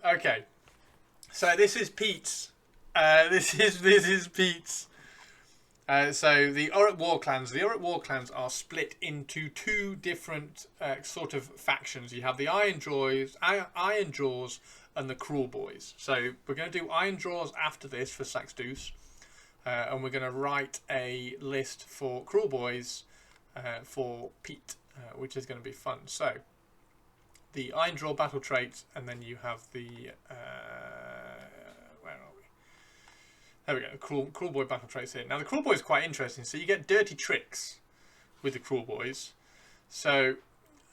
Okay, so this is Pete's. This is Pete's. So the oruk warclans. The oruk warclans are split into two different sort of factions. You have the ironjawz, and the Kruleboyz. So we're going to do ironjawz after this for Saxdeuce, and we're going to write a list for Kruleboyz for Pete, which is going to be fun. So the ironjawz battle traits, and then you have the where are we? There we go. Kruleboyz battle traits here. Now the Kruleboyz is quite interesting. So you get dirty tricks with the Kruleboyz. So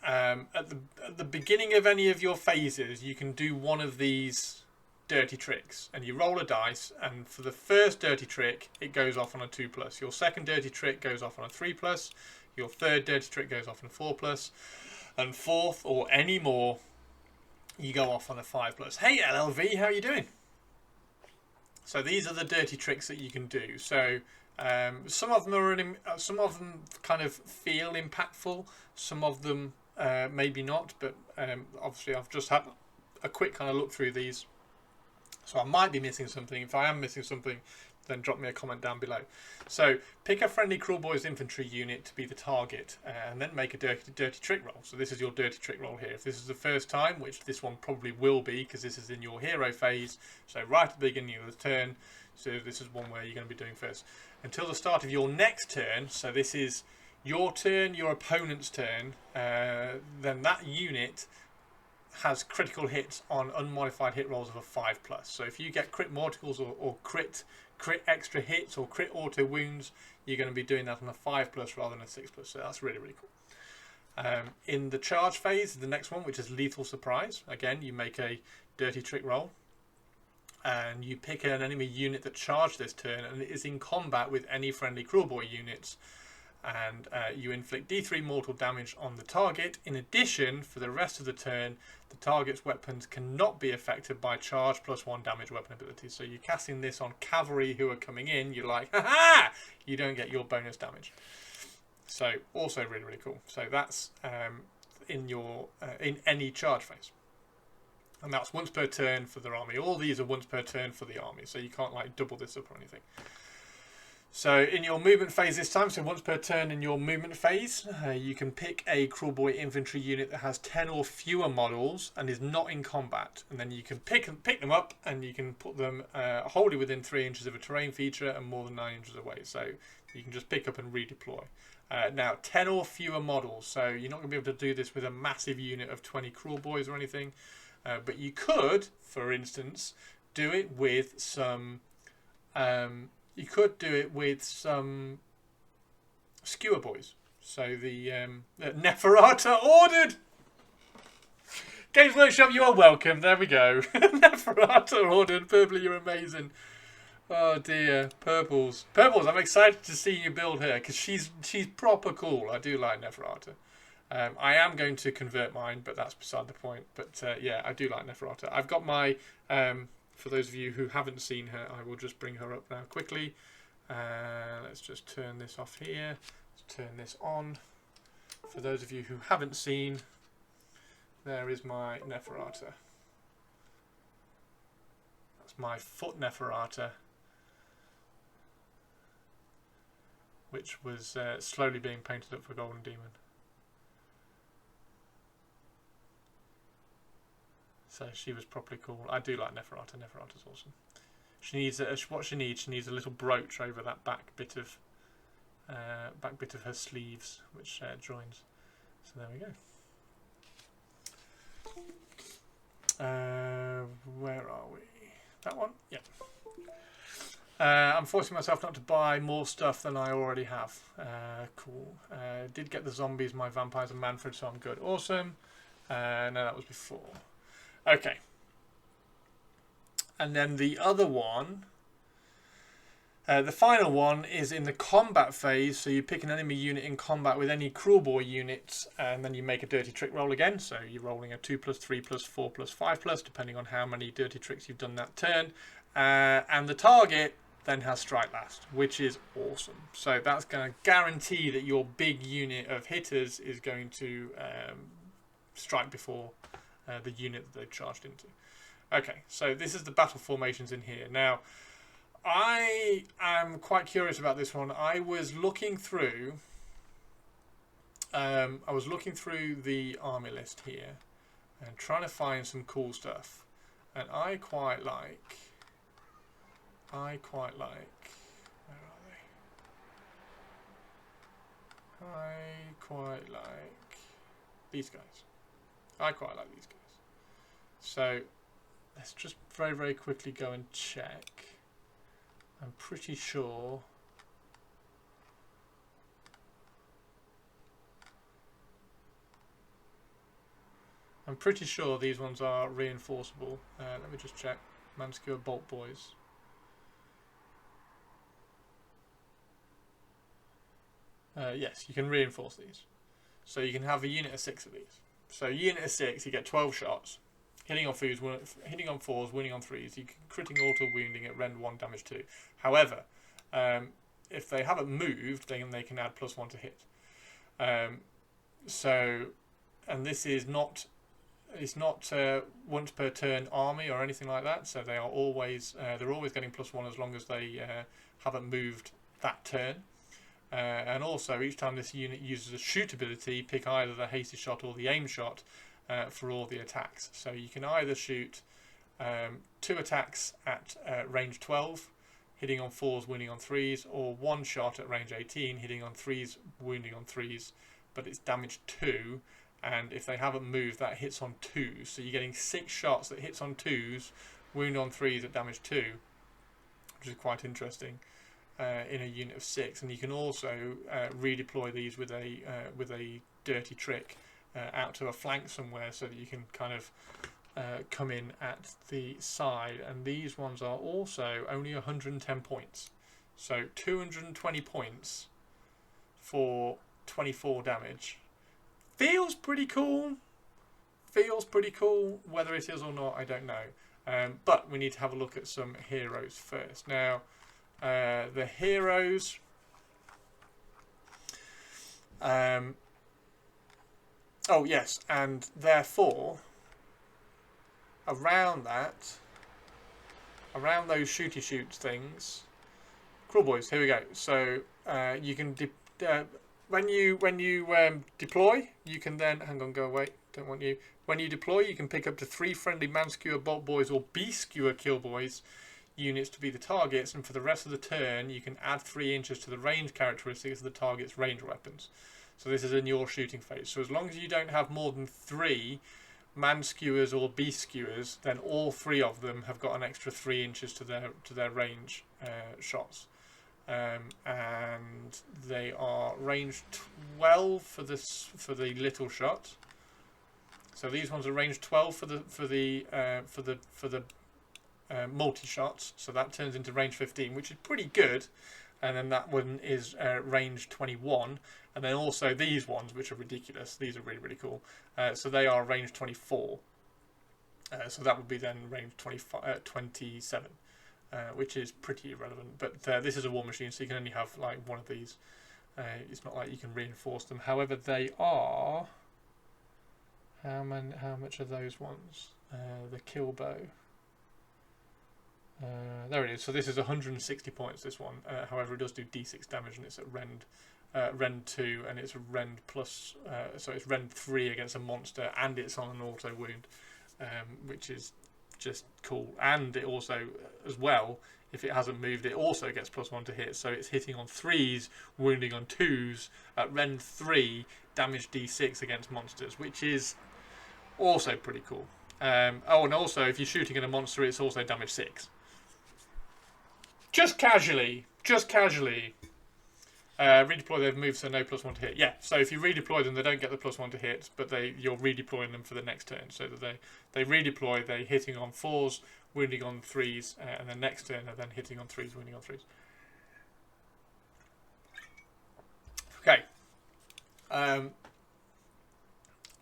at the beginning of any of your phases, you can do one of these dirty tricks, and you roll a dice. And for the first dirty trick, it goes off on a 2+. Your second dirty trick goes off on a 3+. Your third dirty trick goes off on a 4+. And fourth, or any more, you go off on a 5+. Hey LLV, how are you doing? So these are the dirty tricks that you can do. So some of them kind of feel impactful. Some of them maybe not. But obviously, I've just had a quick kind of look through these. So I might be missing something. If I am missing something, then drop me a comment down below. So pick a friendly Kruleboyz infantry unit to be the target, and then make a dirty trick roll. So this is your dirty trick roll here. If this is the first time, which this one probably will be because this is in your hero phase, so right at the beginning of the turn, so this is one where you're going to be doing first. Until the start of your next turn, so this is your turn, your opponent's turn, then that unit has critical hits on unmodified hit rolls of a 5+. So if you get crit mortals or crit extra hits or crit auto wounds, you're going to be doing that on a 5+ rather than a 6+. So that's really, really cool. In the charge phase, the next one, which is lethal surprise, again, you make a dirty trick roll, and you pick an enemy unit that charged this turn, and it is in combat with any friendly Kruleboyz units. And you inflict D3 mortal damage on the target. In addition, for the rest of the turn, the target's weapons cannot be affected by charge +1 damage weapon abilities. So you're casting this on cavalry who are coming in. You're like, ha-ha! You don't get your bonus damage. So also really, really cool. So that's in your in any charge phase. And that's once per turn for their army. All these are once per turn for the army. So you can't like double this up or anything. So in your movement phase this time, so once per turn in your movement phase, you can pick a Kruleboyz infantry unit that has 10 or fewer models and is not in combat. And then you can pick them up, and you can put them wholly within 3 inches of a terrain feature and more than 9 inches away. So you can just pick up and redeploy. Now, 10 or fewer models. So you're not going to be able to do this with a massive unit of 20 Kruleboyz or anything. But you could, for instance, do it with some... you could do it with some skewers. So the Neferata ordered. Games Workshop, you are welcome. There we go. Neferata ordered. Purpley, you're amazing. Oh dear, Purples. I'm excited to see you build her because she's proper cool. I do like Neferata. I am going to convert mine, but that's beside the point. But yeah, I do like Neferata. I've got my. For those of you who haven't seen her, I will just bring her up now quickly. Let's just turn this off here. Let's turn this on. For those of you who haven't seen, there is my Neferata. That's my foot Neferata, which was slowly being painted up for Golden Demon. So she was properly cool. I do like Neferata. Neferata's awesome. She needs what she needs. She needs a little brooch over that back bit of her sleeves, which joins. So there we go. Where are we? That one? Yeah. I'm forcing myself not to buy more stuff than I already have. Cool. Did get the zombies, my vampires, and Manfred, so I'm good. Awesome. No, that was before. Okay. And then the other one, the final one is in the combat phase. So you pick an enemy unit in combat with any Kruleboyz units, and then you make a dirty trick roll again. So you're rolling a 2+, 3+, 4+, 5+, depending on how many dirty tricks you've done that turn. And the target then has strike last, which is awesome. So that's going to guarantee that your big unit of hitters is going to strike before the unit that they've charged into. Okay, so this is the battle formations in here. Now, I am quite curious about this one. I was looking through the army list here and trying to find some cool stuff, and I quite like. Where are they? I quite like these guys. I quite like these guys. So let's just very, very quickly go and check. I'm pretty sure. These ones are reinforceable. Let me just check. Mancuer boltboyz. Yes, you can reinforce these. So you can have a unit of 6 of these. So unit of 6, you get 12 shots. Hitting on 4s, winning on 3s. You can critting auto wounding at rend 1, damage 2. However, if they haven't moved, then they can add +1 to hit. And this is not. It's not once per turn army or anything like that. So they are always they're always getting +1 as long as they haven't moved that turn. And also, each time this unit uses a shoot ability, pick either the hasty shot or the aim shot for all the attacks. So you can either shoot 2 attacks at range 12, hitting on 4s, winning on 3s, or 1 shot at range 18, hitting on 3s, wounding on 3s, but it's damage 2. And if they haven't moved, that hits on 2s. So you're getting 6 shots that hits on 2s, wound on 3s at damage 2, which is quite interesting. In a unit of 6, and you can also redeploy these with a dirty trick out to a flank somewhere, so that you can kind of come in at the side. And these ones are also only 110 points, so 220 points for 24 damage. Feels pretty cool. Whether it is or not, I don't know. But we need to have a look at some heroes first. Now. The heroes, oh yes, and therefore around those shooty shoots things, Kruleboyz. Here we go. So you can when you deploy, you can then go away. Don't want you. When you deploy, you can pick up to 3 friendly Mancuer boltboyz or skewer Kruleboyz units to be the targets, and for the rest of the turn you can add 3 inches to the range characteristics of the target's range weapons. So this is in your shooting phase. So as long as you don't have more than 3 Mancuers or skewers, then all 3 of them have got an extra 3 inches to their range shots, and they are range 12 for the little shot. So these ones are range 12 for the multi-shots, so that turns into range 15, which is pretty good. And then that one is range 21, and then also these ones, which are ridiculous. These are really, really cool. So they are range 24. So that would be then range 27, which is pretty irrelevant. But this is a war machine, so you can only have like one of these. It's not like you can reinforce them. However, they are. How much are those ones? The kill bow. There it is. So this is 160 points, this one. However, it does do d6 damage, and it's at rend 2, and it's rend plus, so it's rend 3 against a monster, and it's on an auto wound, which is just cool. And it also, as well, if it hasn't moved, it also gets +1 to hit. So it's hitting on 3s, wounding on 2s, at rend 3, damage d6 against monsters, which is also pretty cool. Oh, and also, if you're shooting at a monster, it's also damage 6. Just casually. Redeploy, they've moved, so no +1 to hit. Yeah, so if you redeploy them, they don't get the +1 to hit, but you're redeploying them for the next turn. So that they redeploy, they're hitting on 4s, wounding on 3s, and the next turn are then hitting on 3s, wounding on 3s. Okay.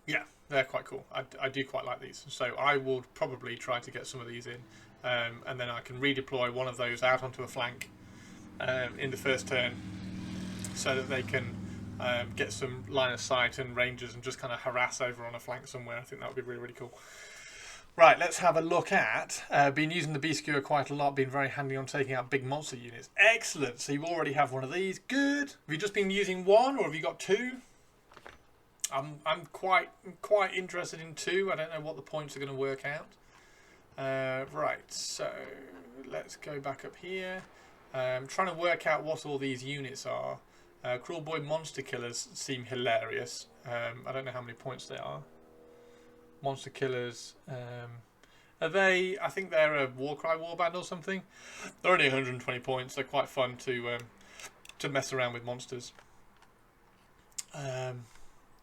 Yeah, they're quite cool. I do quite like these. So I will probably try to get some of these in. And then I can redeploy one of those out onto a flank in the first turn, so that they can get some line of sight and rangers and just kind of harass over on a flank somewhere. I think that would be really, really cool. Right, let's have a look at, been using the bee skewer quite a lot, been very handy on taking out big monster units. Excellent, so you already have one of these, good. Have you just been using one or have you got two? I'm quite interested in two, I don't know what the points are going to work out. Right, so let's go back up here. Trying to work out what all these units are. Kruleboyz monster killers seem hilarious. I don't know how many points they are. Monster killers. Are they? I think they're a Warcry warband or something. They're only 120 points. They're quite fun to mess around with monsters.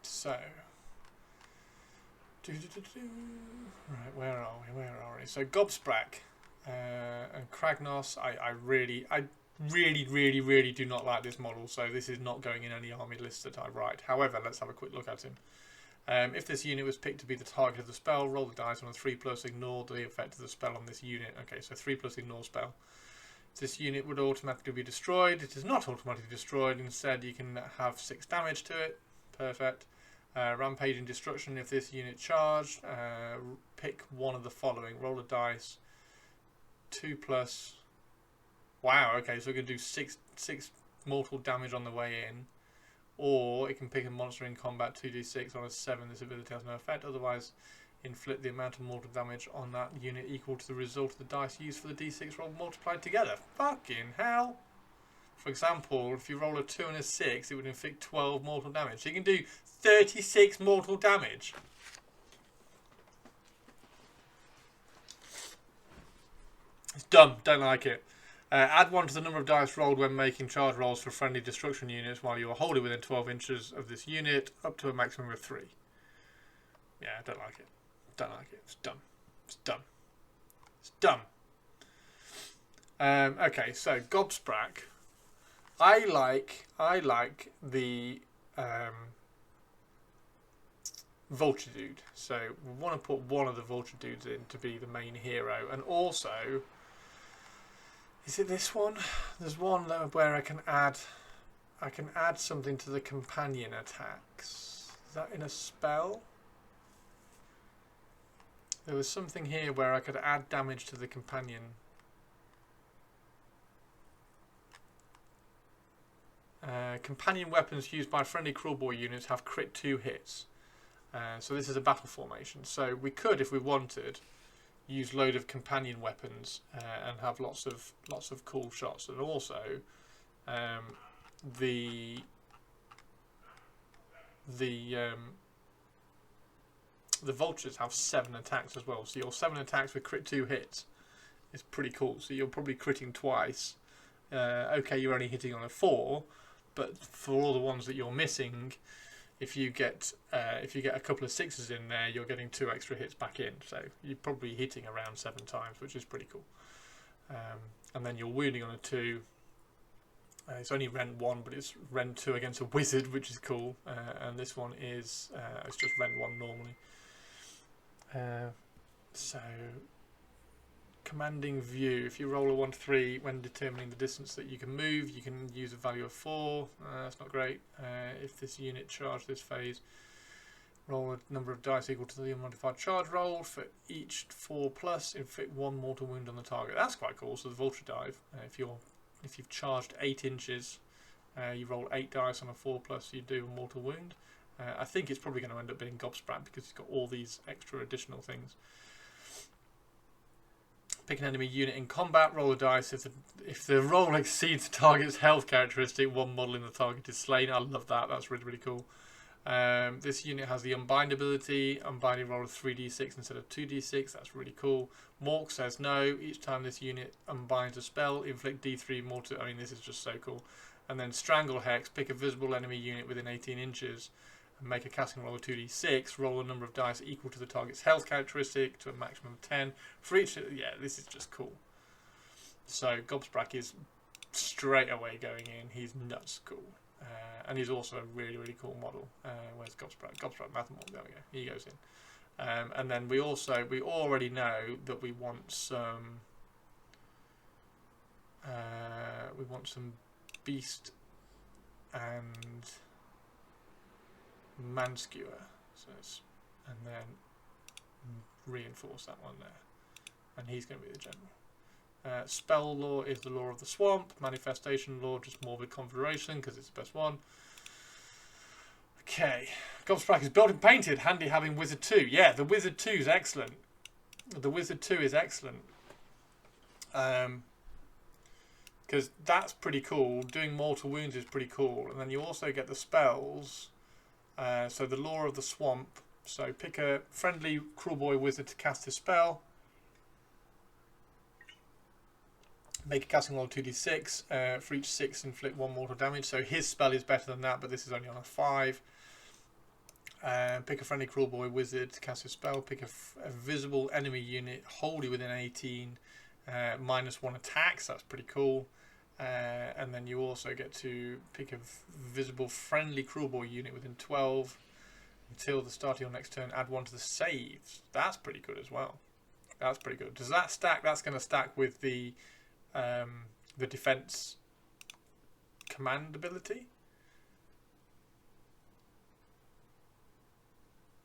So. Right, where are we? Where are we? So Gobsprack and Kragnos. I really do not like this model. So this is not going in any army list that I write. However, let's have a quick look at him. If this unit was picked to be the target of the spell, roll the dice on a 3+, ignore the effect of the spell on this unit. Okay, so 3+ ignore spell. This unit would automatically be destroyed. It is not automatically destroyed. Instead, you can have 6 damage to it. Perfect. Rampage and destruction. If this unit charged, pick one of the following. Roll a dice. 2+. Wow, okay, so we can do 6 mortal damage on the way in. Or it can pick a monster in combat, 2d6 on a 7. This ability has no effect. Otherwise, inflict the amount of mortal damage on that unit equal to the result of the dice used for the d6 roll multiplied together. Fucking hell! For example, if you roll a 2 and a 6, it would inflict 12 mortal damage. So you can do 36 mortal damage. It's dumb. Don't like it. Add 1 to the number of dice rolled when making charge rolls for friendly destruction units while you are wholly within 12 inches of this unit, up to a maximum of 3. Yeah, I don't like it. Don't like it. It's dumb. It's dumb. It's dumb. Okay, so Gobsprack. I like the Vulture dude. So we want to put one of the Vulture dudes in to be the main hero, and also. Is it this one? There's one where I can add something to the companion attacks. Is that in a spell? There was something here where I could add damage to the companion. Companion weapons used by friendly Kruleboyz units have crit 2 hits. So this is a battle formation. So we could, if we wanted, use load of companion weapons and have lots of cool shots, and also the vultures have 7 attacks as well. So your 7 attacks with crit 2 hits is pretty cool. So you're probably critting twice. Okay, you're only hitting on a 4, but for all the ones that you're missing, if you get a couple of 6s in there, you're getting 2 extra hits back in. So you're probably hitting around 7 times, which is pretty cool. And then you're wounding on a 2. It's only rend 1, but it's rend 2 against a wizard, which is cool. And this one is it's just rend 1 normally. So commanding view. If you roll a 1-3 when determining the distance that you can move, you can use a value of 4. That's not great. If this unit charged this phase, roll a number of dice equal to the unmodified charge roll. For each 4+, inflict 1 mortal wound on the target. That's quite cool. So the Vulture dive. If you've charged 8 inches, you roll 8 dice on a 4+, you do a mortal wound. I think it's probably going to end up being Gobsprack because it's got all these extra additional things. Pick an enemy unit in combat, roll a dice. If the roll exceeds the target's health characteristic, 1 model in the target is slain. I love that. That's really, really cool. This unit has the Unbind ability. Unbinding roll of 3d6 instead of 2d6. That's really cool. Mork says no. Each time this unit unbinds a spell, inflict d3 mortal. I mean, this is just so cool. And then Strangle Hex. Pick a visible enemy unit within 18 inches. And make a casting roll of 2d6, roll a number of dice equal to the target's health characteristic to a maximum of 10. For each, yeah, this is just cool. So Gobsprack is straight away going in. He's nuts cool. And he's also a really, really cool model. Where's Gobsprack? Gobsprack Mathemore, there we go. He goes in. And then we already know that we want some beast and Mancuer. So and then reinforce that one there. And he's going to be the general. Spell law is the law of the swamp. Manifestation law, just morbid confederation because it's the best one. Okay. Gobsprack is built and painted. Handy having Wizard 2. Yeah, the Wizard 2 is excellent. The Wizard 2 is excellent. Because that's pretty cool. Doing mortal wounds is pretty cool. And then you also get the spells. So the law of the swamp. So pick a friendly Kruleboyz wizard to cast his spell. Make a casting roll 2d6. For each 6, inflict 1 mortal damage. So his spell is better than that, but this is only on a 5. Pick a friendly Kruleboyz wizard to cast his spell. Pick a visible enemy unit wholly within 18. -1 attack, so that's pretty cool. And then you also get to pick a visible friendly Kruleboyz unit within 12. Until the start of your next turn, add 1 to the saves. That's pretty good as well. That's pretty good. Does that stack? That's going to stack with the defense command ability.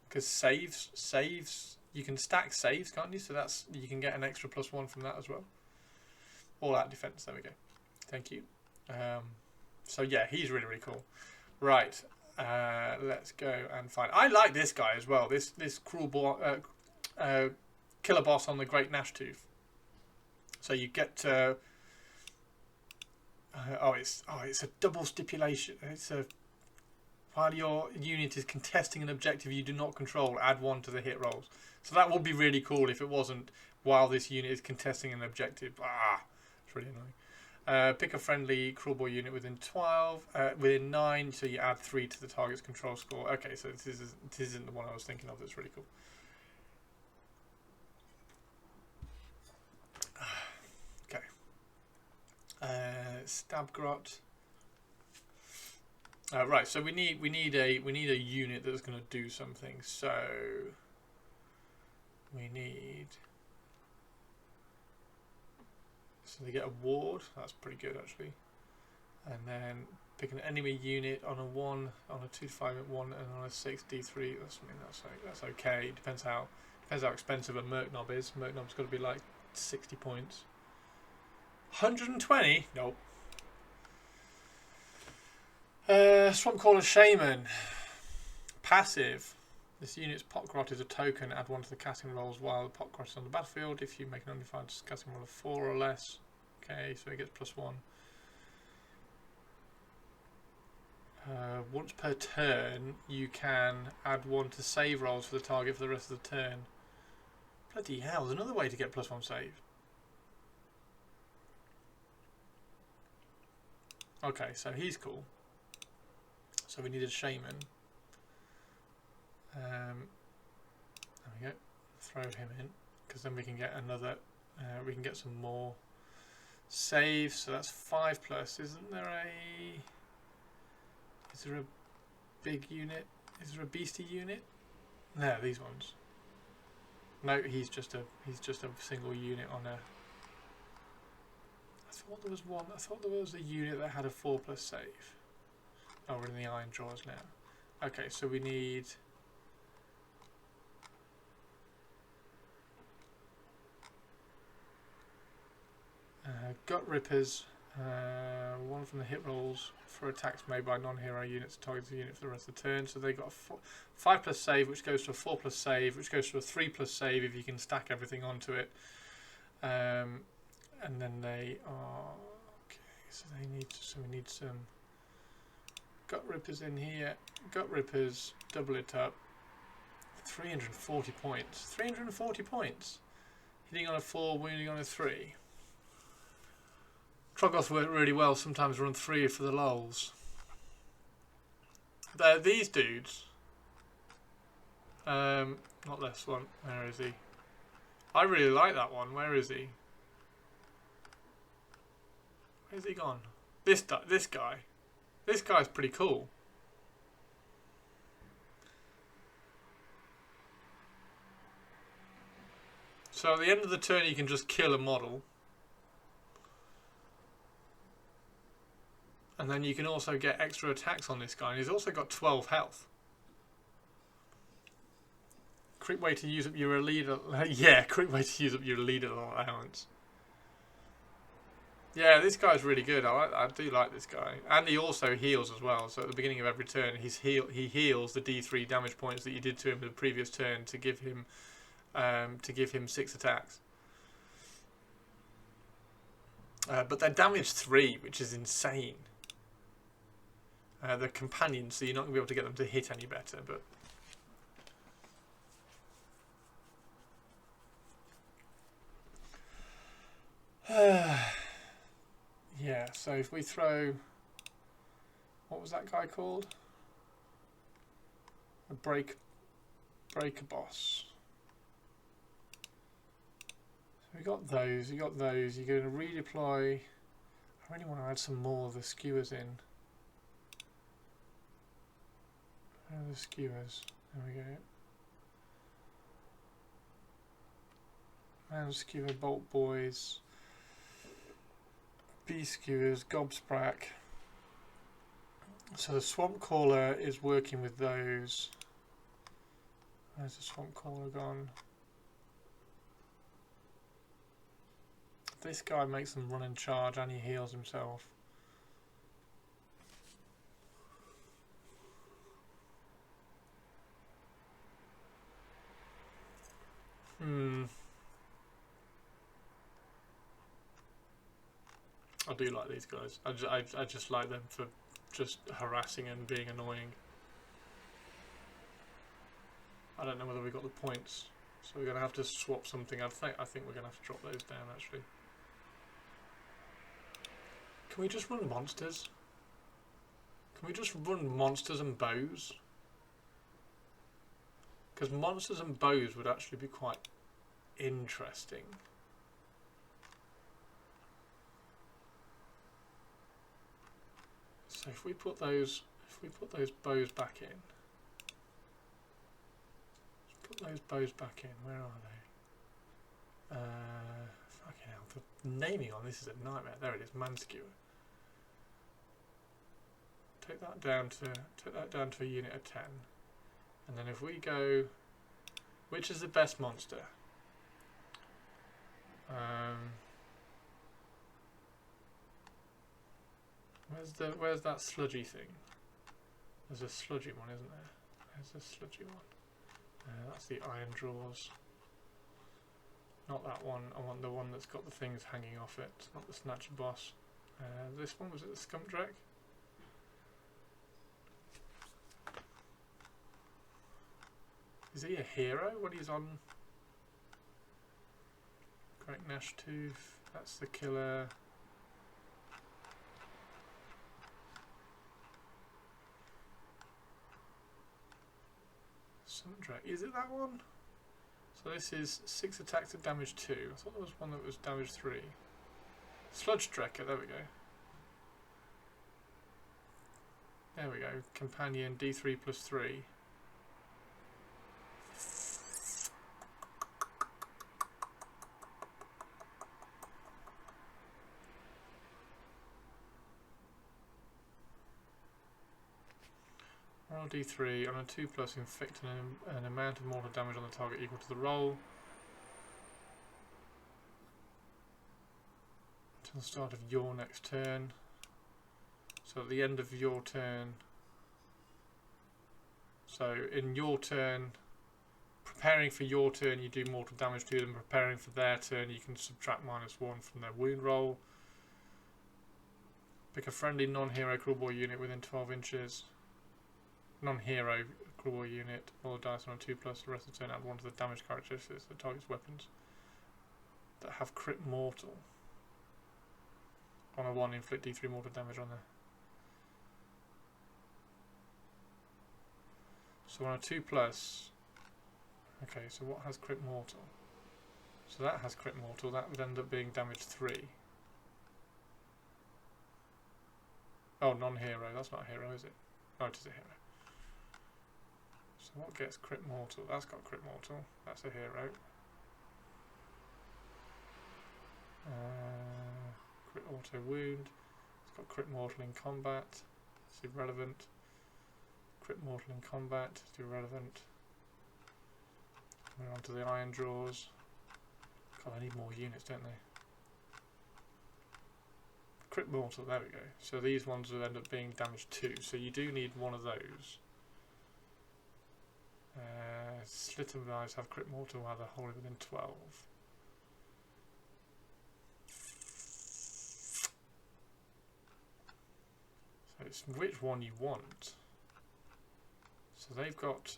Because saves, you can stack saves, can't you? So that's, you can get an extra +1 from that as well. All out defense. There we go. Thank you. So yeah, he's really, really cool. Right. Let's go and find. I like this guy as well. This Kruleboyz killer boss on the Great Gnashtooth. So you get it's a double stipulation. It's a while your unit is contesting an objective you do not control, add 1 to the hit rolls. So that would be really cool if it wasn't while this unit is contesting an objective. It's really annoying. Pick a friendly Kruleboyz unit within 12, within 9, so you add 3 to the target's control score. Okay, so this isn't the one I was thinking of. That's really cool. Okay. Stabgrot. Right, so we need a unit that's going to do something. So we need. So they get a ward. That's pretty good actually. And then pick an enemy unit on a 1, on a 2-5 at 1, and on a 6 D3. That's okay. Depends how expensive a Merc Knob is. Merc Knob's got to be like 60 points. 120? Nope. Swamp Caller Shaman. Passive. This unit's Potgrot is a token. Add 1 to the casting rolls while the Potgrot is on the battlefield. If you make an undefined casting roll of 4 or less. Okay, so it gets +1. Once per turn, you can add 1 to save rolls for the target for the rest of the turn. Bloody hell, there's another way to get +1 save. Okay, so he's cool. So we need a Shaman. There we go. Throw him in, because then we can get another. We can get some more saves. So that's 5+. Isn't there a? Is there a big unit? Is there a beastie unit? No, these ones. No, he's just a single unit on a. I thought there was one. I thought there was a unit that had a 4+ save. Oh, we're in the ironjawz now. Okay, so we need. Gut Rippers, 1 from the hit rolls for attacks made by non-hero units, target the unit for the rest of the turn. So they got a 5+ save, which goes to a 4+ save, which goes to a 3+ save if you can stack everything onto it. And then they are okay. So we need some Gut Rippers in here. Gut Rippers, double it up. 340 points. 340 points. Hitting on a 4, wounding on a 3. Troggoth work really well, sometimes run 3 for the lols. These dudes. Not this one. Where is he? I really like that one. Where is he? Where's he gone? This guy. This guy's pretty cool. So at the end of the turn you can just kill a model. And then you can also get extra attacks on this guy. And he's also got 12 health. Quick way to use up your leader. Yeah, quick way to use up your leader allowance. Yeah, this guy's really good. I do like this guy, and he also heals as well. So at the beginning of every turn, he heals the D3 damage points that you did to him in the previous turn to give him 6 attacks. But they're damage 3, which is insane. They're companions, so you're not going to be able to get them to hit any better. But yeah, so if we throw, what was that guy called? A breaker boss. So we got those. You got those. You're going to redeploy. I really want to add some more of the skewers in. Where are the skewers? There we go. Mancuer, boltboyz, skewers, Gobsprack. So the swamp caller is working with those. Where's the swamp caller gone? This guy makes them run and charge, and he heals himself. I do like these guys. I just like them for just harassing and being annoying. I don't know whether we got the points, so we're gonna have to swap something. I think we're gonna have to drop those down actually. Can we just run monsters? Can we just run monsters and bows? Because monsters and bows would actually be quite interesting. So if we put those bows back in, let's put those bows back in. Where are they? Fucking hell! The naming on this is a nightmare. There it is, Mancuer. Take that down to a unit of 10, and then if we go, which is the best monster? Where's that sludgy thing? There's a sludgy one, isn't there? There's a sludgy one. That's the ironjawz. Not that one. I want the one that's got the things hanging off it. Not the snatcher boss. This one, was it the Skumpdrack? Is he a hero? What he's on? Great Gnash Tooth. That's the killer. Is it that one? So this is 6 attacks to damage 2. I thought there was one that was damage 3. Sludge Drekker, there we go. There we go. Companion D3 plus 3. Roll D3 on a 2+, inflict an amount of mortal damage on the target equal to the roll. Until the start of your next turn. So at the end of your turn. So in your turn, preparing for your turn, you do mortal damage to them. Preparing for their turn, you can subtract -1 from their wound roll. Pick a friendly non-hero Kruleboyz unit within 12 inches. Non-hero Kruleboyz unit, roll a dice on a 2+, the rest of the turn add 1 to the damage characteristics that targets weapons that have crit mortal. On a 1, inflict D3 mortal damage on there. So on a 2+, okay, so what has crit mortal? So that has crit mortal, that would end up being damage 3. Oh, non-hero, that's not a hero, is it? Oh, it is a hero. So what gets crit mortal? That's got crit mortal. That's a hero. Crit auto wound. It's got crit mortal in combat. It's irrelevant. Crit mortal in combat. It's irrelevant. We're on to the ironjawz. God, I need more units, don't they? Crit mortal, there we go. So these ones will end up being damage 2, so you do need one of those. Slit and Eyes have crit mortal while they're wholly within 12. So it's which one you want. So they've got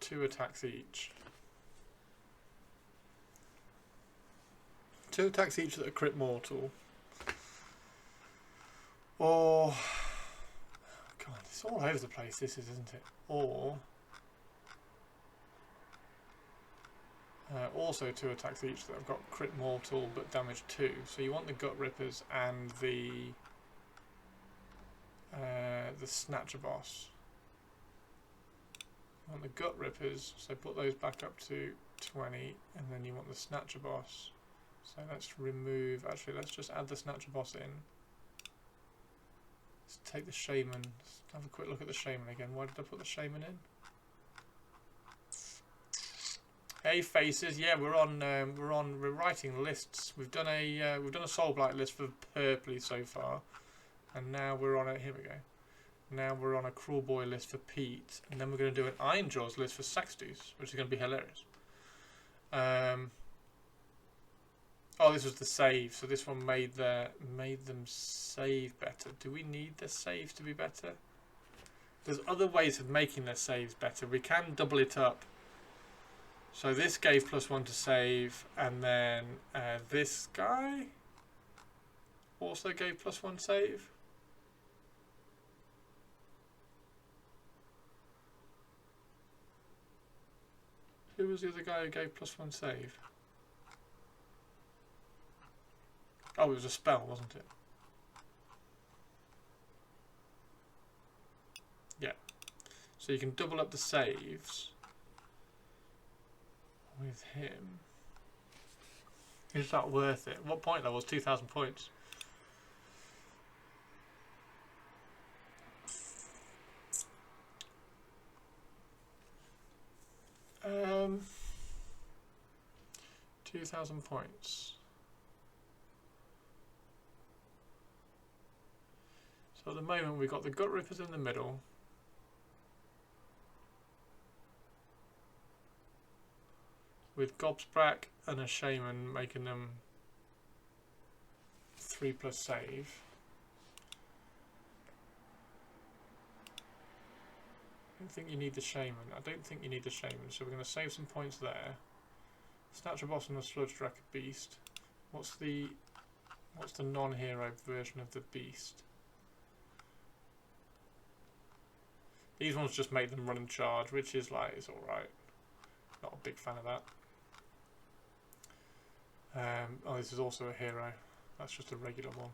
2 attacks each. 2 attacks each that are crit mortal. Or, God, it's all over the place, this is, isn't it? Or, also 2 attacks each that have got crit mortal but damage 2. So you want the gut rippers and the snatcher boss. You want the gut rippers, so put those back up to 20, and then you want the snatcher boss. So let's remove, actually let's just add the snatcher boss in. Let's take the shaman, let's have a quick look at the shaman again. Why did I put the shaman in? Hey faces, yeah, we're writing lists. We've done a soul blight list for purpley so far, and now we're on a, here we go. Now we're on a Kruleboyz list for Pete, and then we're going to do an ironjawz list for Saxtus, which is going to be hilarious. Oh, this was the save, so this one made them save better. Do we need the saves to be better? There's other ways of making their saves better. We can double it up. So this gave +1 to save, and then this guy also gave +1 save. Who was the other guy who gave +1 save? Oh, it was a spell, wasn't it? Yeah. So you can double up the saves with him. Is that worth it? What point level was 2,000 points? Um, 2,000 points. So at the moment we've got the gut rippers in the middle. With Gobsprack and a Shaman making them 3+ save. I don't think you need the Shaman. I don't think you need the Shaman. So we're going to save some points there. Snatcher boss and the Sludge Dracker Beast. What's the non-hero version of the Beast? These ones just make them run and charge, which is like, it's alright. Not a big fan of that. Oh, this is also a hero. That's just a regular one.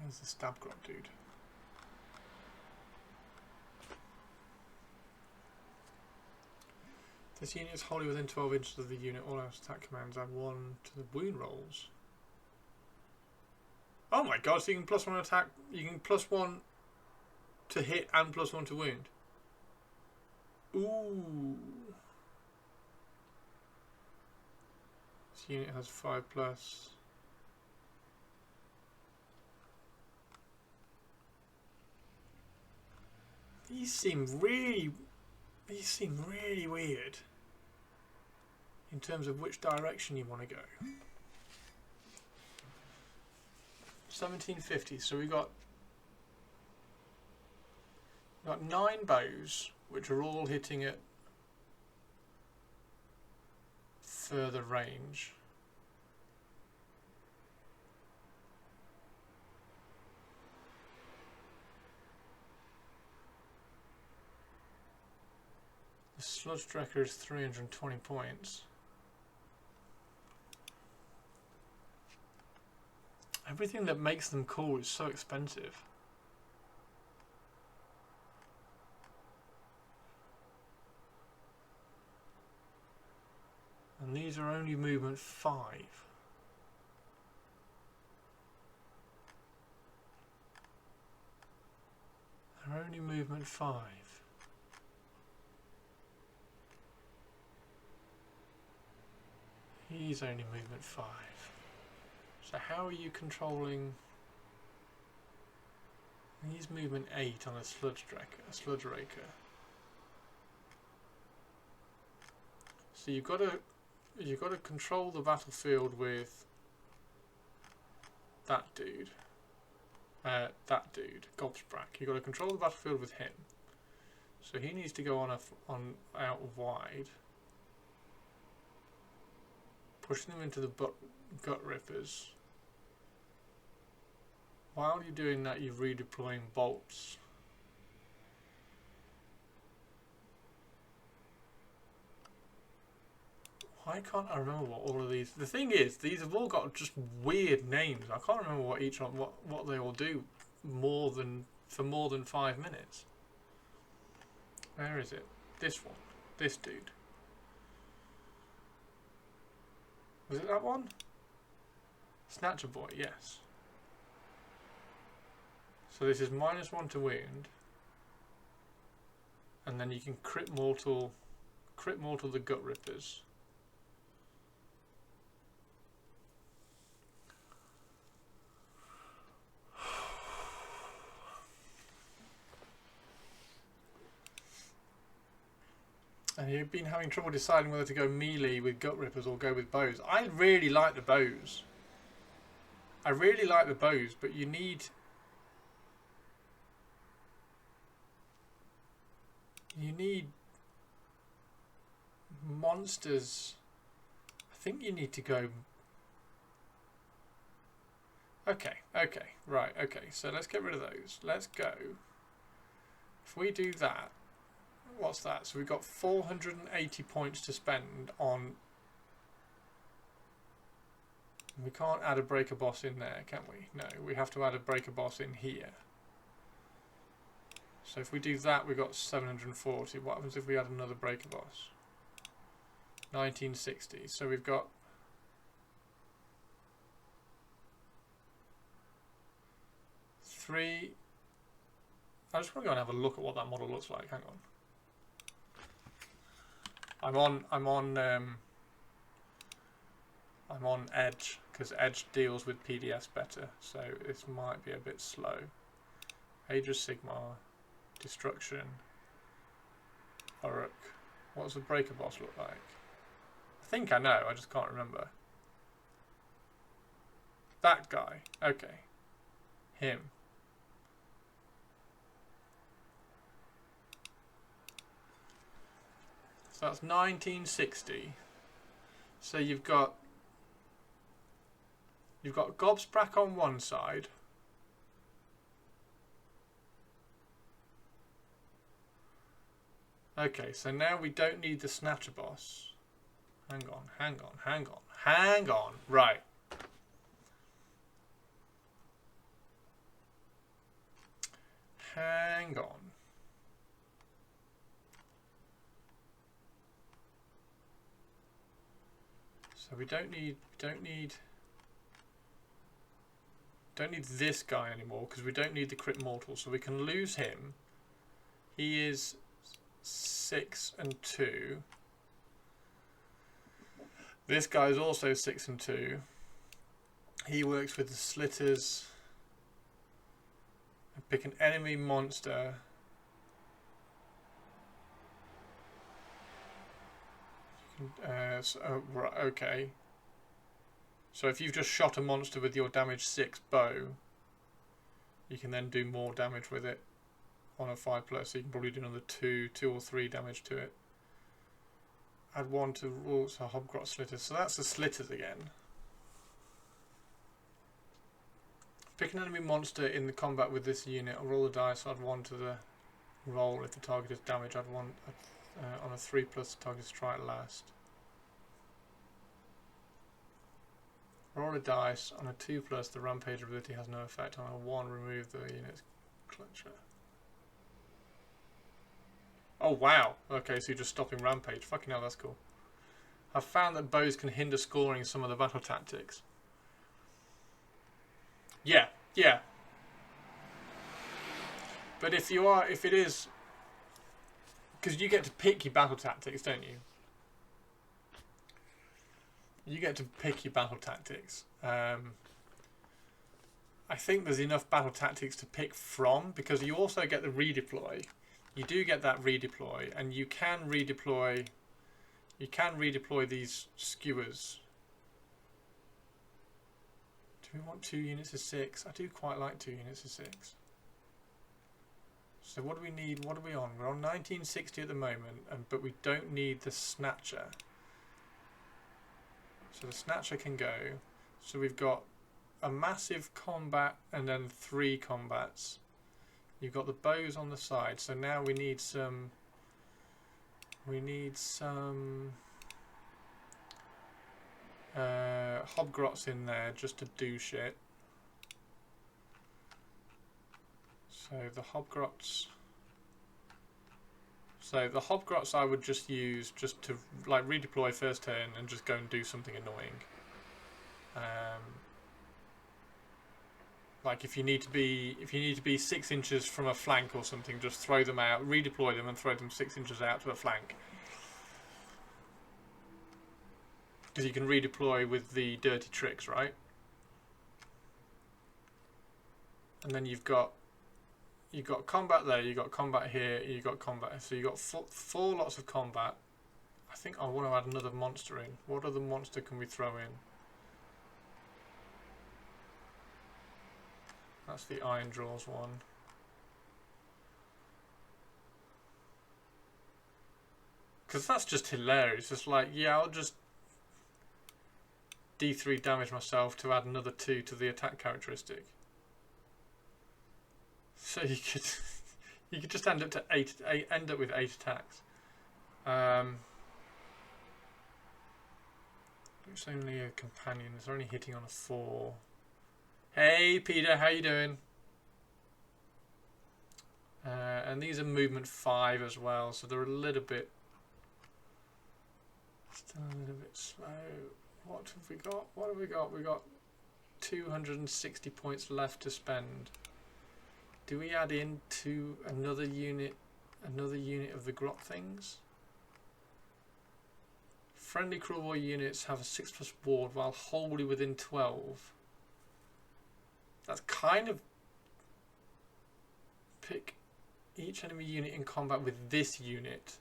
There's the stab grot dude. This unit is wholly within 12 inches of the unit. All else attack commands add 1 to the wound rolls. Oh my god, so you can +1 attack, you can +1 to hit and +1 to wound. Ooh. This unit has 5+. These seem really weird in terms of which direction you want to go. 1750, so we got 9 bows, which are all hitting at further range. The Sludge Dracker is 320 points. Everything that makes them cool is so expensive. And these are only movement 5. only movement 5? He's only movement 5. So how are you controlling? He's movement 8 on a sludge raker. So you've got to control the battlefield with that dude. Gobsprack. You've got to control the battlefield with him. So he needs to go on out wide, pushing them into the gut rippers. While you're doing that, you're redeploying bolts. Why can't I remember what all of these? The thing is, these have all got just weird names. I can't remember what each one, what they all do, for more than 5 minutes. Where is it? This one. This dude. Was it that one? Snatcher Boy, yes. So this is -1 to wound, and then you can crit mortal the gut rippers. And you've been having trouble deciding whether to go melee with gut rippers or go with bows. I really like the bows. But you need monsters. I think you need to go. Okay, right, okay. So let's get rid of those. Let's go. If we do that, what's that? So we've got 480 points to spend on. We can't add a breaker boss in there, can we? No, we have to add a breaker boss in here. So if we do that, we've got 740. What happens if we add another breaker boss? 1960. So we've got three. I just want to go and have a look at what that model looks like. Hang on. I'm on Edge because Edge deals with PDS better, so this might be a bit slow. Age of Sigmar, Destruction, Oruk. What does the breaker boss look like? I think I know, I just can't remember. That guy. Okay. Him. So that's 1960. So you've got Gobsprack on one side. Okay, so now we don't need the Snatcher boss. Hang on. Right. Hang on. So we don't need this guy anymore because we don't need the crit mortal, so we can lose him. He is 6 and 2. This guy is also 6 and 2. He works with the slitters. Pick an enemy monster. Right, okay. So if you've just shot a monster with your damage 6 bow, you can then do more damage with it on a 5+, so you can probably do another 2 or 3 damage to it. Add 1 to rules, so Hobgrot Slitters. So that's the Slitters again. Pick an enemy monster in the combat with this unit, or roll the dice, add 1 to the roll. If the target is damaged, add 1 on a 3+, the target strike last. Roll a dice, on a 2+, the Rampage ability has no effect. On a 1, remove the unit's clutcher. Oh wow, okay, so you're just stopping Rampage. Fucking hell, that's cool. I've found that bows can hinder scoring some of the battle tactics. Yeah. But if it is, because you get to pick your battle tactics, don't you? You get to pick your battle tactics. I think there's enough battle tactics to pick from, because you also get the redeploy. You do get that redeploy, and you can redeploy. You can redeploy these skewers. Do we want 2 units of 6? I do quite like 2 units of 6. So what do we need? What are we on? We're on 1960 at the moment, but we don't need the snatcher. So the snatcher can go. So we've got a massive combat and then 3 combats. You've got the bows on the side. So now we need some. We need some hobgrots in there just to do shit. So the hobgrots. So the hobgrots I would just use just to like redeploy first turn and just go and do something annoying. Like if you need to be 6 inches from a flank or something, just throw them out, redeploy them, and throw them 6 inches out to a flank. Because you can redeploy with the dirty tricks, right? And then you've got combat there, you've got combat here, you've got combat. So you've got 4 lots of combat. I think I want to add another monster in. What other monster can we throw in? That's the ironjawz one. Because that's just hilarious. It's like, yeah, I'll just D3 damage myself to add another 2 to the attack characteristic. So you could just end up to end up with 8 attacks. It's only a companion. It's only hitting on a 4. Hey Peter, how you doing? And these are movement 5 as well, so they're a little bit still a little bit slow. What have we got? What have we got? We got 260 points left to spend. Do we add in to another unit of the grot things? Friendly Kruleboyz units have a 6+ ward while wholly within 12. That's kind of pick each enemy unit in combat with this unit.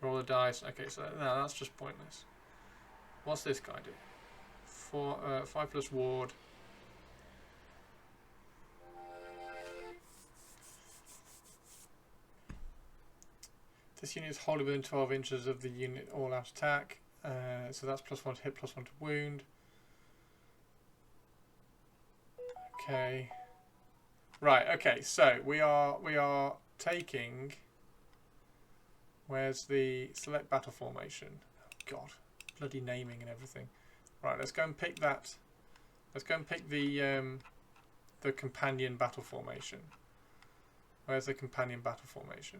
Roll a dice. Okay, so no, that's just pointless. What's this guy do? 5+ ward. This unit is wholly within 12 inches of the unit all-out attack. So that's +1 to hit, +1 to wound. Okay. Right. Okay. So we are taking. Where's the select battle formation? Oh God, bloody naming and everything. Right. Let's go and pick that. Let's go and pick the companion battle formation. Where's the companion battle formation?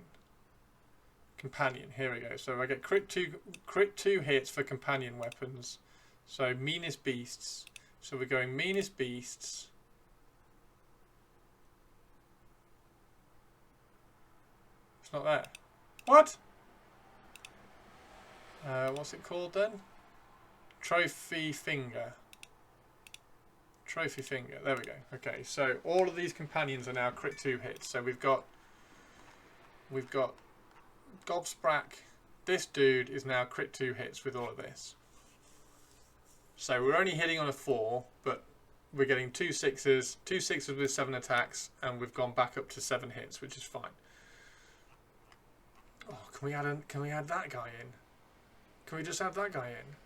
Companion. Here we go. So I get crit 2 hits for companion weapons. So meanest beasts. So we're going meanest beasts. It's not there. What? What's it called then? Trophy finger. Trophy finger. There we go. Okay, so all of these companions are now crit 2 hits. So we've got Gobsprack. This dude is now crit 2 hits with all of this. So we're only hitting on a 4, but we're getting 2 6s, 2 6s with 7 attacks, and we've gone back up to 7 hits, which is fine. Oh, can we add that guy in? Can we just add that guy in?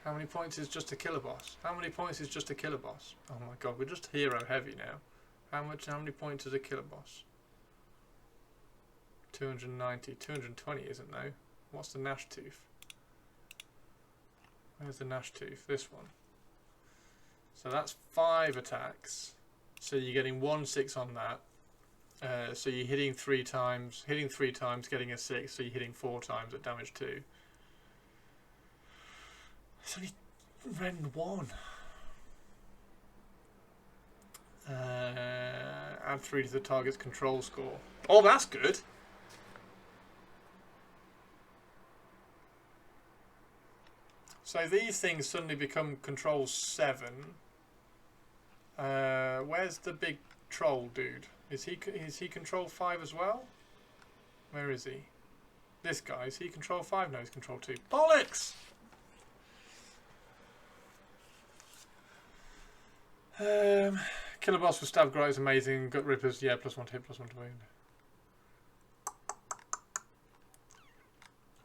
How many points is just to kill a boss? How many points is just to kill a boss? Oh my God, we're just hero heavy now. How many points is a killer boss? 290, 220 isn't though. What's the Gnash Tooth? Where's the Gnash Tooth? This one. So that's 5 attacks. So you're getting 1 6 on that. So you're hitting 3 times, getting a 6. So you're hitting 4 times at damage 2. It's only rend 1. Add 3 to the target's control score. Oh, that's good. So these things suddenly become control 7. Where's the big troll dude? Is he control 5 as well? Where is he? This guy, is he control 5? No, he's control 2. Bollocks! Killer boss with stab grot is amazing. Gut rippers, yeah, +1 to hit, +1 to wound.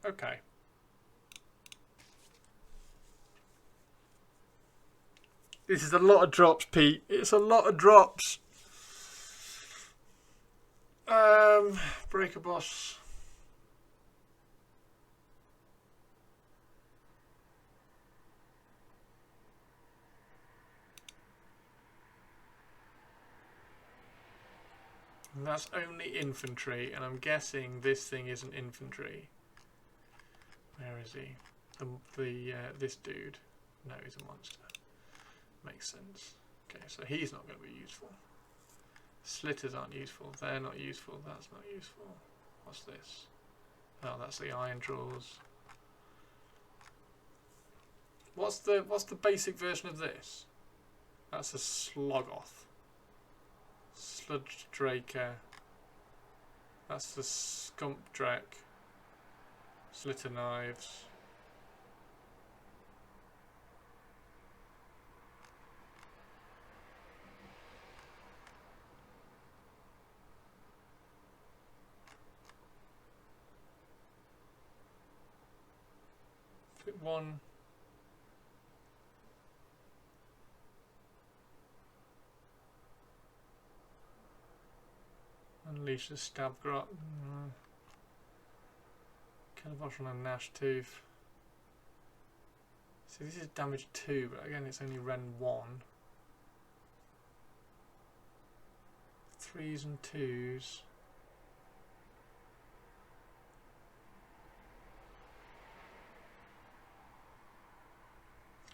Okay. This is a lot of drops, Pete. It's a lot of drops. Breaker boss. And that's only infantry, and I'm guessing this thing isn't infantry. Where is he? This dude. No, he's a monster. Makes sense. Okay, so he's not going to be useful. Slitters aren't useful. They're not useful. That's not useful. What's this? Oh, that's the ironjawz. What's the basic version of this? That's a Slogoth. Sludge Draker. That's the Skumpdrack. Slitter knives. Fit one. Unleash the stab grot. Kill a boss on a gnash tooth. See, this is damage 2, but again, it's only Ren 1. 3s and 2s.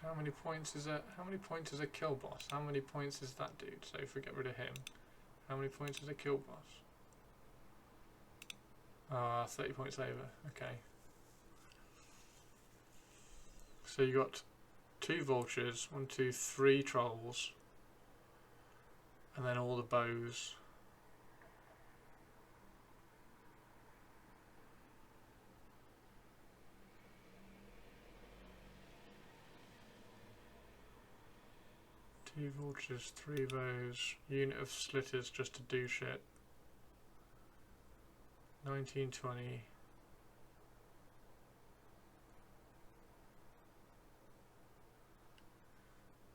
How many points is that? How many points is a kill boss? How many points is that dude? So if we get rid of him, how many points is a kill boss? 30 points over. Okay. So you got 2 vultures, 1, 2, 3 trolls, and then all the bows. Two vultures, 3 bows, unit of slitters just to do shit. 19, 20.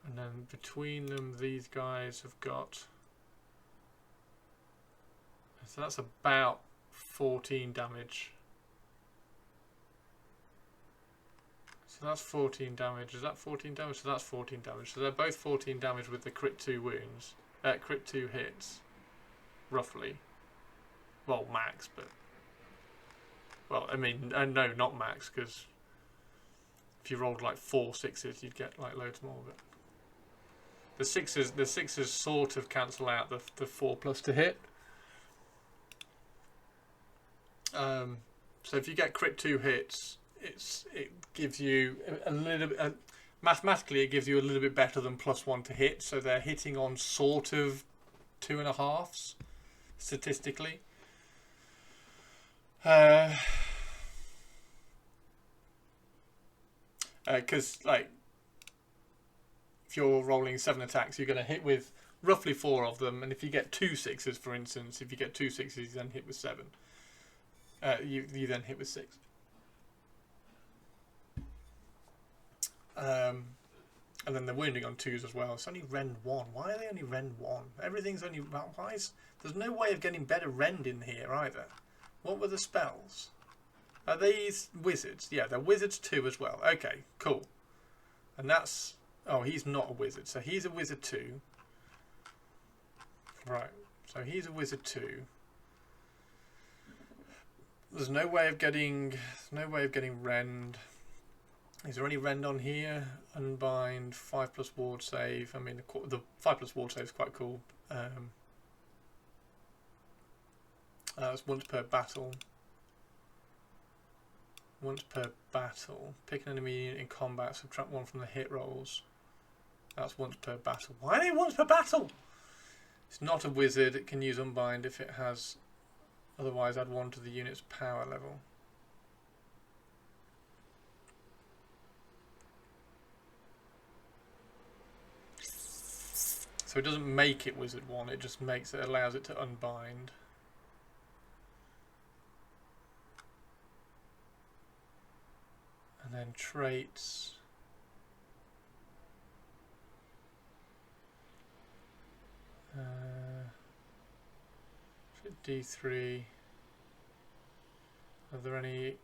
And then between them, these guys have got. So that's about 14 damage. So that's 14 damage. Is that 14 damage? So that's 14 damage. So they're both 14 damage with the crit 2 wounds. Crit 2 hits. Roughly. Well, max, but... Well, I mean, no, not max, because if you rolled like 4 6s, you'd get like loads more, but... The sixes sort of cancel out the 4+ to hit. So if you get crit 2 hits, it gives you a little bit... mathematically, it gives you a little bit better than +1 to hit, so they're hitting on sort of 2.5s, statistically. Because, like, if you're rolling 7 attacks, you're going to hit with roughly 4 of them, and if you get 2 6s, for instance, if you get 2 6s, you then hit with 7. You then hit with 6. And then the wounding on 2s as well. It's only Ren 1. Why are they only Ren 1? Everything's only... Why is... There's no way of getting better Rend in here either. What were the spells? Are these wizards? Yeah, they're wizards 2 as well. Okay, cool. And that's... Oh, he's not a wizard. So he's a wizard 2. Right. So he's a wizard 2. There's no way of getting... Rend. Is there any Rend on here? Unbind, 5+ ward save. I mean, the 5+ ward save is quite cool. That's once per battle. Once per battle. Pick an enemy in combat, subtract 1 from the hit rolls. That's once per battle. Why are they once per battle? It's not a wizard. It can use Unbind if it has. Otherwise, add 1 to the unit's power level. So it doesn't make it wizard 1. It just makes it, allows it to unbind. And then traits. D3. Are there any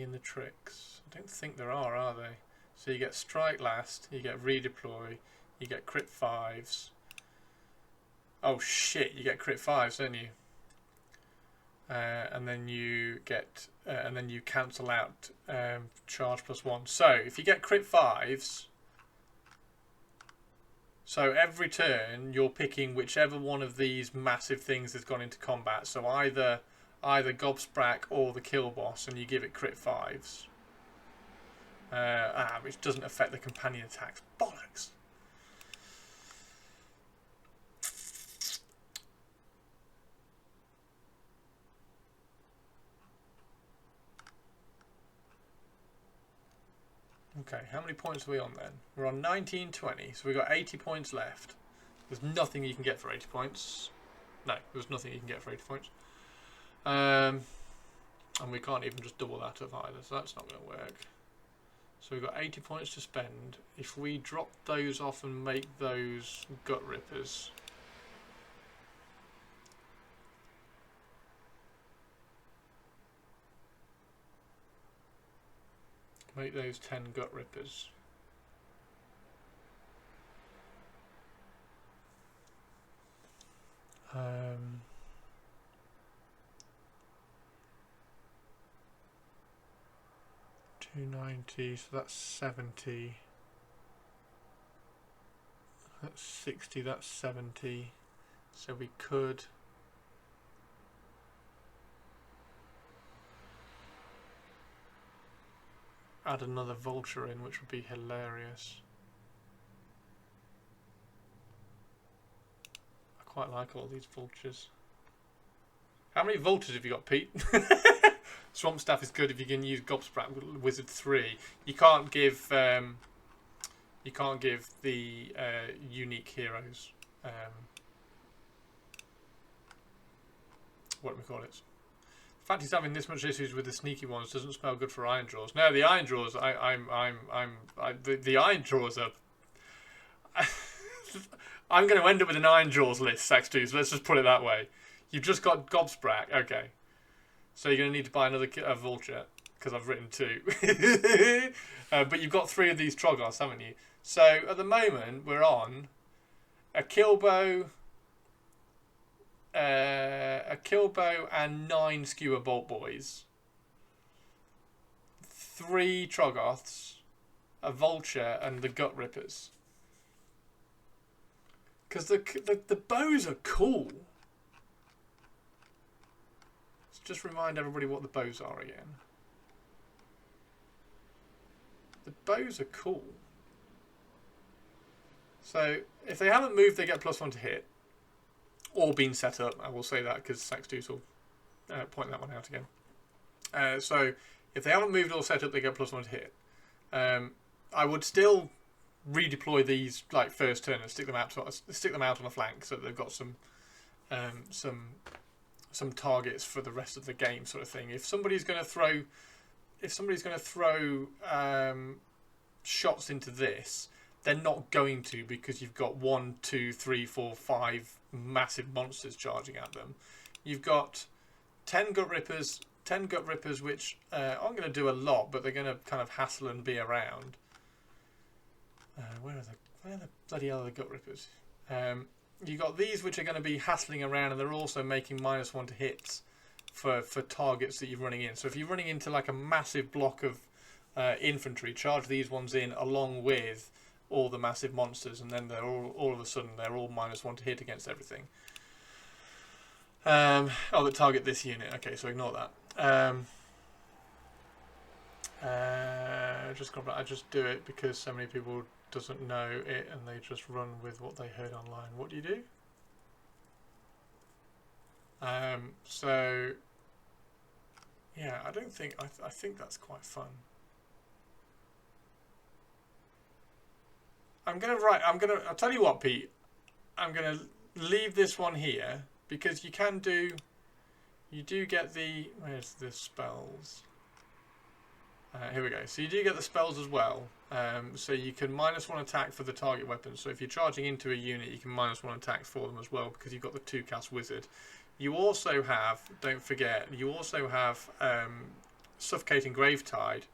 in the tricks? I don't think there are they? So you get strike last, you get redeploy, you get crit 5s. Oh shit, you get crit 5s, don't you? And then you get and then you cancel out charge +1. So if you get crit 5s, so every turn you're picking whichever one of these massive things has gone into combat. So either Gobsprack or the kill boss, and you give it crit 5s. Which doesn't affect the companion attacks. Bollocks. Okay, how many points are we on then? We're on 1920, so we've got 80 points left. There's nothing you can get for 80 points. No, there's nothing you can get for 80 points. And we can't even just double that up either, so that's not going to work. So we've got 80 points to spend. If we drop those off and make those gut rippers, make those 10 gut rippers. $290, so that's 70. That's 60, that's 70. So we could add another Vulture in, which would be hilarious. I quite like all these Vultures. How many Vultures have you got, Pete? Swamp Staff is good if you can use Gobsprack Wizard 3. You can't give the unique heroes. What do we call it? The fact he's having this much issues with the sneaky ones doesn't spell good for ironjawz. No, the ironjawz, the ironjawz are. I'm going to end up with an ironjawz list, Sax2, so let's just put it that way. You've just got Gobsprack, okay. So you're going to need to buy another Vulture, because I've written 2. But you've got 3 of these Troggoths, haven't you? So at the moment, we're on a Killbow and 9 skewer boltboyz, 3 Troggoths, a Vulture, and the gut rippers. Because the bows are cool. Just remind everybody what the bows are again. The bows are cool. So if they haven't moved, they get +1 to hit, or been set up. I will say that because Sax2 will point that one out again. So if they haven't moved or set up, they get +1 to hit. I would still redeploy these like first turn and stick them out on a flank so that they've got some targets for the rest of the game, sort of thing. If somebody's going to throw shots into this, they're not going to, because you've got 1, 2, 3, 4, 5 massive monsters charging at them. You've got 10 gut rippers, which aren't going to do a lot, but they're going to kind of hassle and be around. Where are the bloody other gut rippers? You got these which are going to be hassling around, and they're also making -1 to hits for targets that you're running in. So if you're running into like a massive block of infantry, charge these ones in along with all the massive monsters, and then they're all of a sudden they're all -1 to hit against everything. Oh, that target this unit. Okay, so ignore that. I just do it because so many people doesn't know it and they just run with what they heard online. What do you do? So yeah, I don't think I think that's quite fun. I'll tell you what, Pete. I'm gonna leave this one here because you do get the, where's the spells? Here we go. So you do get the spells as well. So you can -1 attack for the target weapons. So if you're charging into a unit, you can -1 attack for them as well because you've got the 2-cast wizard. You also have, don't forget, you also have Suffocating Gravetide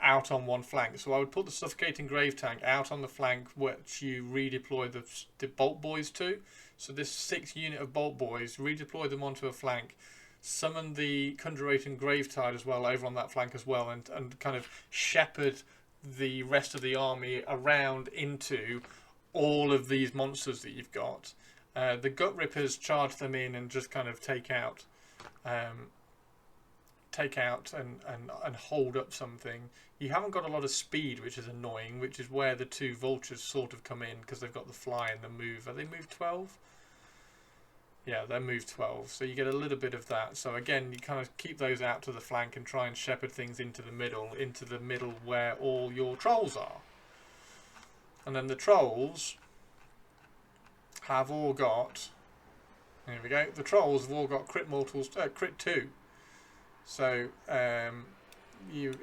out on one flank. So I would put the Suffocating Grave Tank out on the flank, which you redeploy the boltboyz to. So this 6-unit of boltboyz, redeploy them onto a flank, summon the Conjurating Gravetide as well over on that flank as well, and kind of shepherd the rest of the army around into all of these monsters that you've got. The Gut Rippers charge them in and just kind of take out and hold up something. You haven't got a lot of speed, which is annoying, which is where the 2 vultures sort of come in because they've got the fly and the move. Are they move 12? Yeah, they're move 12, so you get a little bit of that. So again, you kind of keep those out to the flank and try and shepherd things into the middle where all your trolls are. And then the trolls have all got, here we go, the trolls have all got crit mortals, crit 2. So you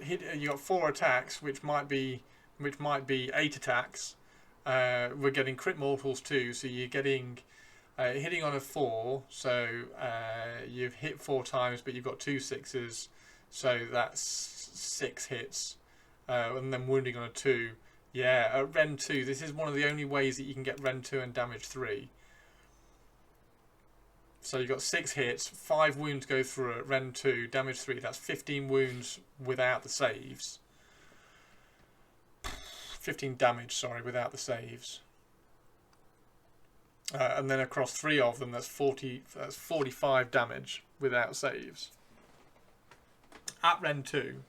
got 4 attacks, which might be 8 attacks. We're getting crit mortals too, so you're getting hitting on a 4. So you've hit 4 times, but you've got 2 6s, so that's 6 hits, and then wounding on a 2. Yeah, at Ren 2, this is one of the only ways that you can get Ren 2 and damage 3. So you've got 6 hits, 5 wounds go through at Ren 2, damage 3. That's 15 wounds without the saves. 15 damage, sorry, without the saves. And then across 3 of them, that's 45 damage without saves. At Ren 2.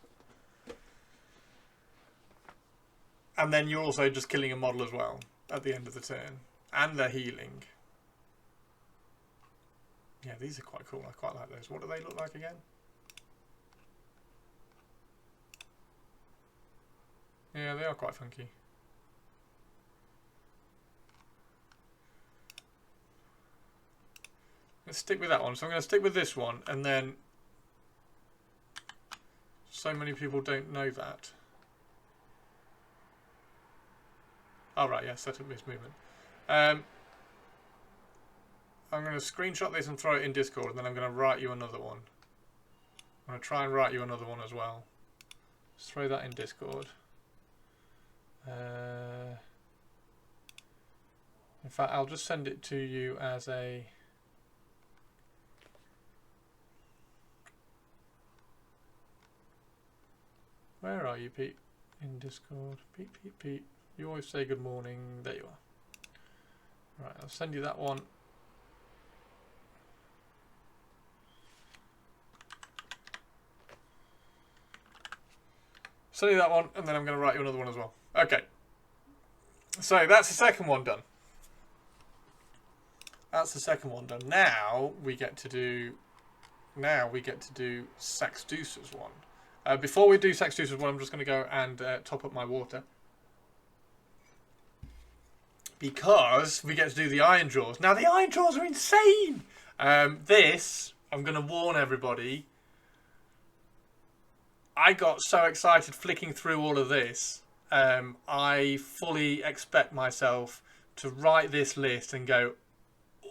And then you're also just killing a model as well at the end of the turn. And they're healing. Yeah, these are quite cool. I quite like those. What do they look like again? Yeah, they are quite funky. Let's stick with that one. So I'm going to stick with this one, and then so many people don't know that. All right, yeah, set up this movement. I'm going to screenshot this and throw it in Discord, and then I'm going to write you another one. I'm going to try and write you another one as well. Just throw that in Discord. In fact, I'll just send it to you as a... Where are you, Pete? In Discord. Pete. You always say good morning. There you are. Right, I'll send you that one. Send you that one, and then I'm going to write you another one as well. Okay. So that's the second one done. That's the second one done. Now we get to do Saxdeucer's one. Before we do Saxdeucer's one, I'm just going to go and top up my water. Because we get to do the ironjawz. Now the ironjawz are insane! This, I'm going to warn everybody, I got so excited flicking through all of this. I fully expect myself to write this list and go,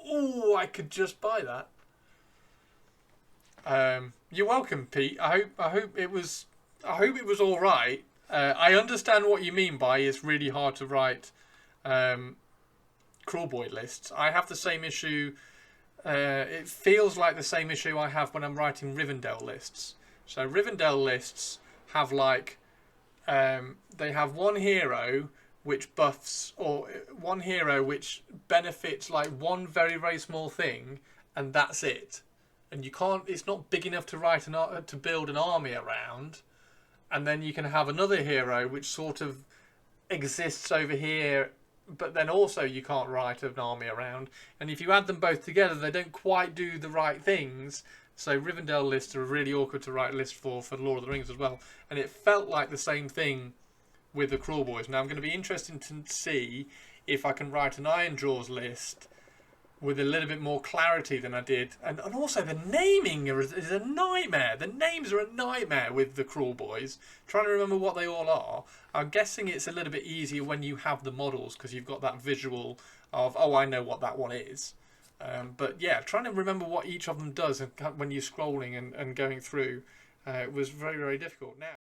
"Ooh, I could just buy that." You're welcome, Pete. I hope it was all right. I understand what you mean by it's really hard to write Kruleboyz lists. I have the same issue. It feels like the same issue I have when I'm writing Rivendell lists. So Rivendell lists have like they have one hero which buffs, or one hero which benefits like one very, very small thing, and that's it. and you can't. It's not big enough to build an army around. And then you can have another hero which sort of exists over here, but then also you can't write an army around. And if you add them both together, they don't quite do the right things. So Rivendell lists are really awkward to write lists for Lord of the Rings as well. And it felt like the same thing with the Kruleboyz. Now I'm going to be interested to see if I can write an ironjawz list with a little bit more clarity than I did. And also the naming is a nightmare. The names are a nightmare with the Kruleboyz. Trying to remember what they all are. I'm guessing it's a little bit easier when you have the models because you've got that visual of, oh, I know what that one is. But yeah, trying to remember what each of them does when you're scrolling and going through, it was very, very difficult. Now,